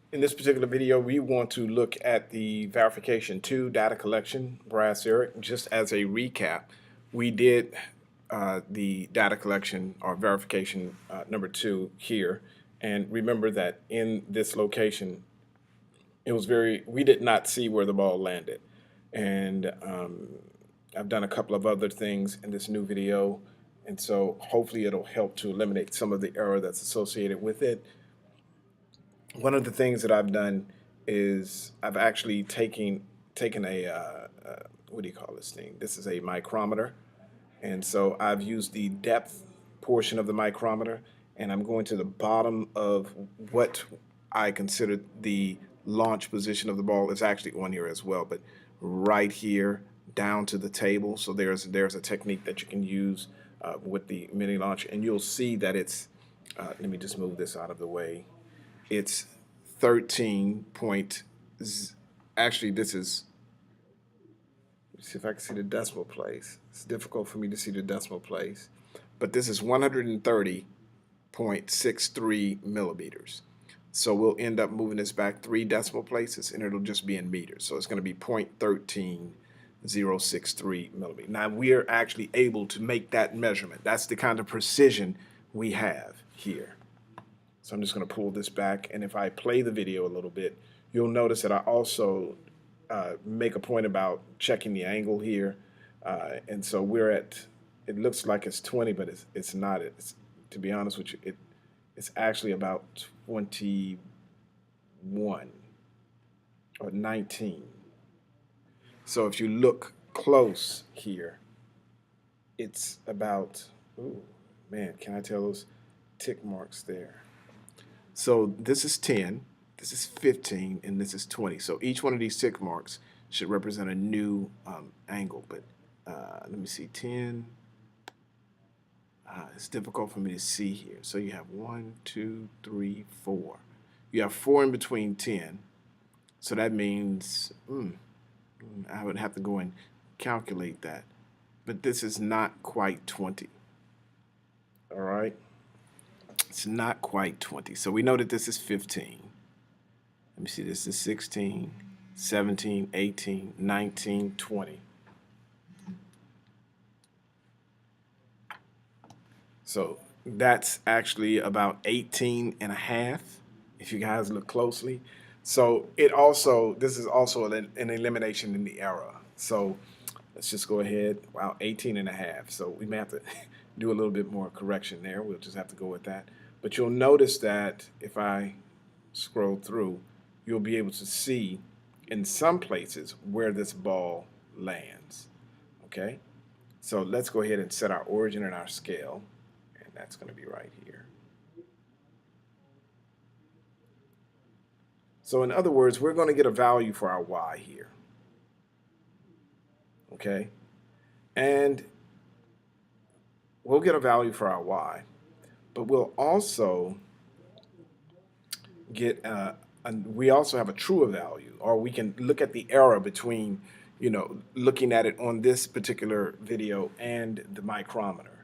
In this particular video, we want to look at the verification 2 data collection brass Eric. Just as a recap, we did the data collection or verification number 2 here. And remember that in this location, we did not see where the ball landed. And I've done a couple of other things in this new video. And so hopefully it'll help to eliminate some of the error that's associated with it. One of the things that I've done is I've actually taken a what do you call this thing? This is a micrometer, and so I've used the depth portion of the micrometer, and I'm going to the bottom of what I consider the launch position of the ball. Is actually on here as well, but right here down to the table. So there's a technique that you can use with the mini launch, and you'll see that it's. Let me just move this out of the way. It's 13 point. Actually, this is. Let's see if I can see the decimal place. It's difficult for me to see the decimal place, but this is 130.63 millimeters. So we'll end up moving this back 3 decimal places, and it'll just be in meters. So it's going to be 0.13063 millimeters. Now we are actually able to make that measurement. That's the kind of precision we have here. So I'm just going to pull this back, and if I play the video a little bit, you'll notice that I also make a point about checking the angle here. And so we're at, it looks like it's 20, but it's not. It's, to be honest with you, it's actually about 21 or 19. So if you look close here, it's about, ooh, man, can I tell those tick marks there? So this is 10, this is 15, and this is 20. So each one of these tick marks should represent a new angle. But let me see, 10. It's difficult for me to see here. So you have 1, 2, 3, 4. You have 4 in between 10. So that means I would have to go and calculate that. But this is not quite 20. All right. It's not quite 20. So we know that this is 15. Let me see, this is 16, 17, 18, 19, 20. So that's actually about 18 and a half, if you guys look closely. So this is also an elimination in the error. So let's just go ahead, wow, 18 and a half. So we may have to do a little bit more correction there. We'll just have to go with that. But you'll notice that if I scroll through, you'll be able to see in some places where this ball lands. Okay, so let's go ahead and set our origin and our scale, and that's going to be right here. So in other words, we're going to get a value for our y here. Okay, and we'll get a value for our y, but we'll also get we also have a truer value, or we can look at the error between, looking at it on this particular video and the micrometer.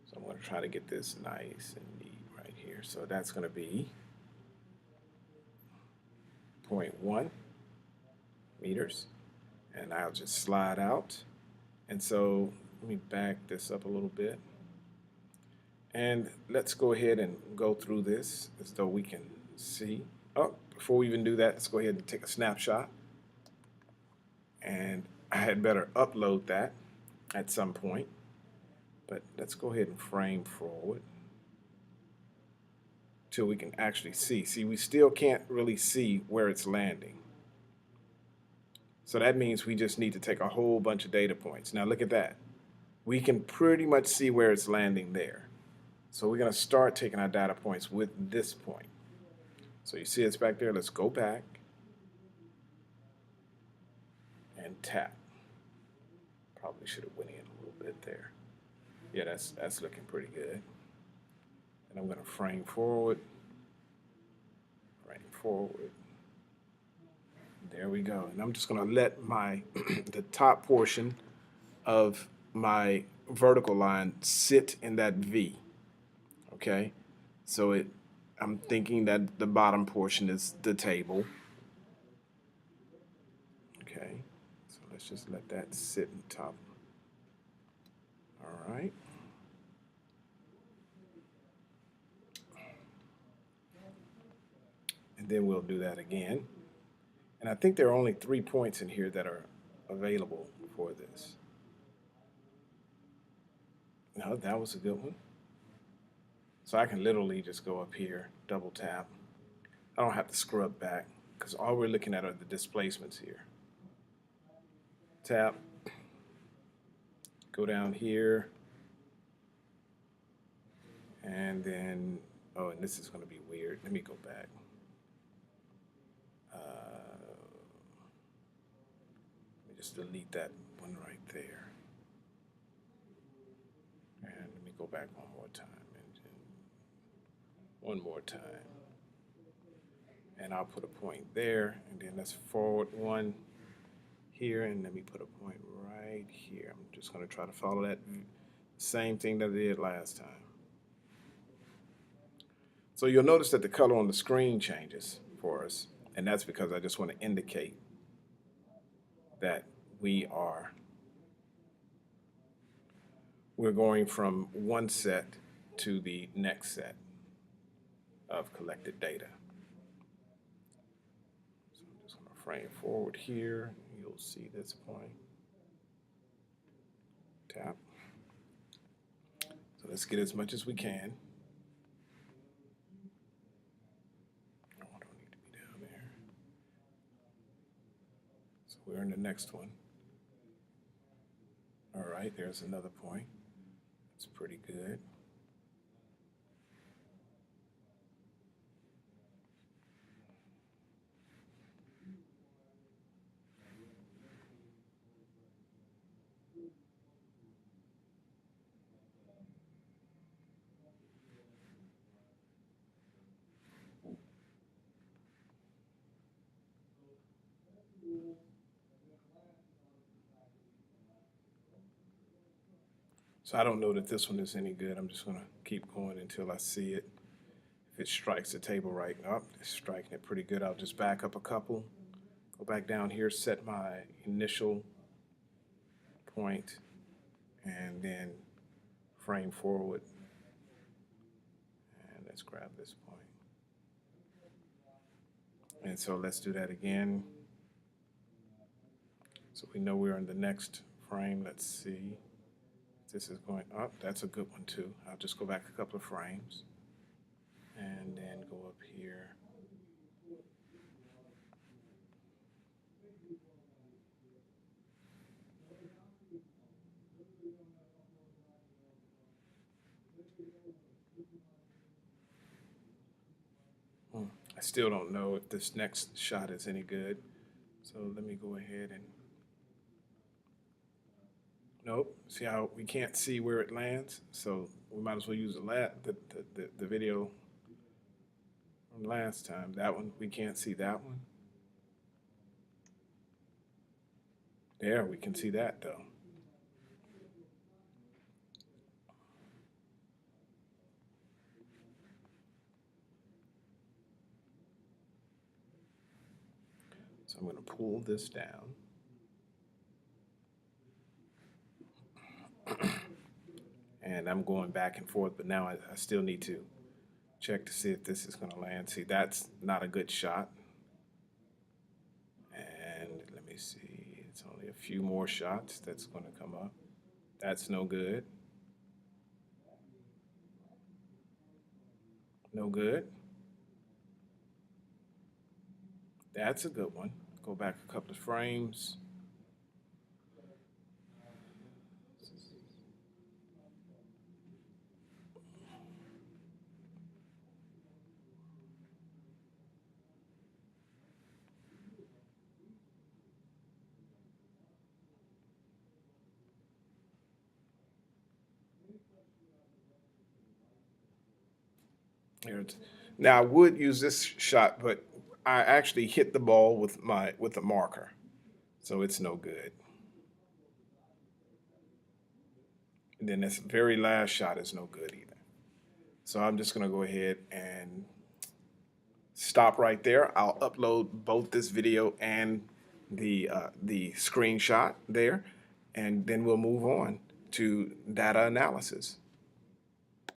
So I'm going to try to get this nice and neat right here. So that's going to be 0.1 meters, and I'll just slide out. And so let me back this up a little bit, and let's go ahead and go through this as though we can see. Oh, before we even do that, let's go ahead and take a snapshot. And I had better upload that at some point. But let's go ahead and frame forward till we can actually see. See, we still can't really see where it's landing. So that means we just need to take a whole bunch of data points. Now look at that. We can pretty much see where it's landing there. So we're going to start taking our data points with this point. So you see it's back there. Let's go back and tap. Probably should have went in a little bit there. Yeah, that's looking pretty good. And I'm going to frame forward. There we go. And I'm just going to let my the top portion of my vertical line sit in that V. Okay, so I'm thinking that the bottom portion is the table. Okay, so let's just let that sit on top. All right. And then we'll do that again. And I think there are only 3 points in here that are available for this. No, that was a good one. So I can literally just go up here, double tap. I don't have to scrub back because all we're looking at are the displacements here. Tap, go down here, and then, oh, and this is going to be weird. Let me go back. Let me just delete that one right there. And let me go back one more time. And one more time. And I'll put a point there, and then let's forward one here, and let me put a point right here. I'm just going to try to follow that same thing that I did last time. So you'll notice that the color on the screen changes for us, and that's because I just want to indicate that we're going from one set to the next set of collected data. So I'm just going to frame forward here. You'll see this point. Tap. So let's get as much as we can. Oh, I don't need to be down there. So we're in the next one. All right, there's another point. That's pretty good. So I don't know that this one is any good. I'm just gonna keep going until I see it. If it strikes the table right up, it's striking it pretty good. I'll just back up a couple, go back down here, set my initial point, and then frame forward. And let's grab this point. And so let's do that again. So we know we're in the next frame. Let's see. This is going up. That's a good one too. I'll just go back a couple of frames and then go up here. I still don't know if this next shot is any good. So let me go ahead and, nope. See how we can't see where it lands? So we might as well use the video from last time. That one, we can't see that one. There, we can see that though. So I'm going to pull this down. And I'm going back and forth, but now I still need to check to see if this is going to land. See, that's not a good shot. And let me see, it's only a few more shots that's going to come up. That's no good. No good. That's a good one. Go back a couple of frames. Now I would use this shot, but I actually hit the ball with the marker, so it's no good. And then this very last shot is no good either. So I'm just gonna go ahead and stop right there. I'll upload both this video and the screenshot there, and then we'll move on to data analysis.